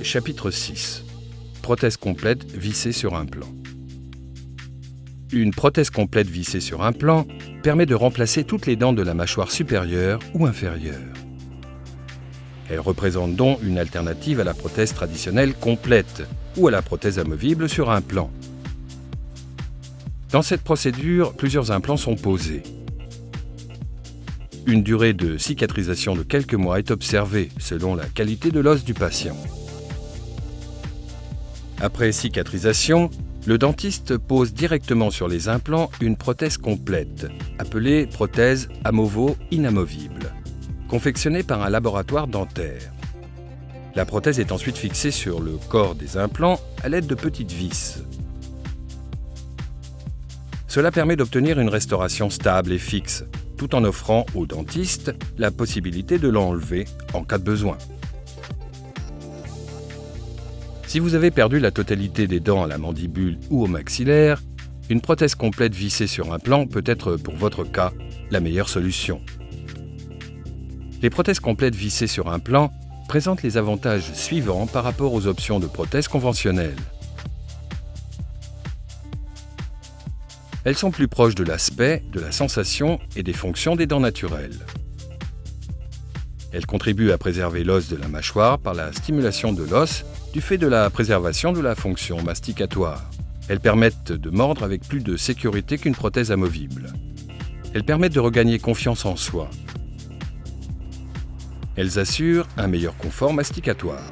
Chapitre 6. Prothèse complète vissée sur implant. Une prothèse complète vissée sur implant permet de remplacer toutes les dents de la mâchoire supérieure ou inférieure. Elle représente donc une alternative à la prothèse traditionnelle complète ou à la prothèse amovible sur implant. Dans cette procédure, plusieurs implants sont posés. Une durée de cicatrisation de quelques mois est observée selon la qualité de l'os du patient. Après cicatrisation, le dentiste pose directement sur les implants une prothèse complète, appelée prothèse amovo-inamovible, confectionnée par un laboratoire dentaire. La prothèse est ensuite fixée sur le corps des implants à l'aide de petites vis. Cela permet d'obtenir une restauration stable et fixe, tout en offrant au dentiste la possibilité de l'enlever en cas de besoin. Si vous avez perdu la totalité des dents à la mandibule ou au maxillaire, une prothèse complète vissée sur implant peut être, pour votre cas, la meilleure solution. Les prothèses complètes vissées sur implant présentent les avantages suivants par rapport aux options de prothèses conventionnelles. Elles sont plus proches de l'aspect, de la sensation et des fonctions des dents naturelles. Elles contribuent à préserver l'os de la mâchoire par la stimulation de l'os du fait de la préservation de la fonction masticatoire. Elles permettent de mordre avec plus de sécurité qu'une prothèse amovible. Elles permettent de regagner confiance en soi. Elles assurent un meilleur confort masticatoire.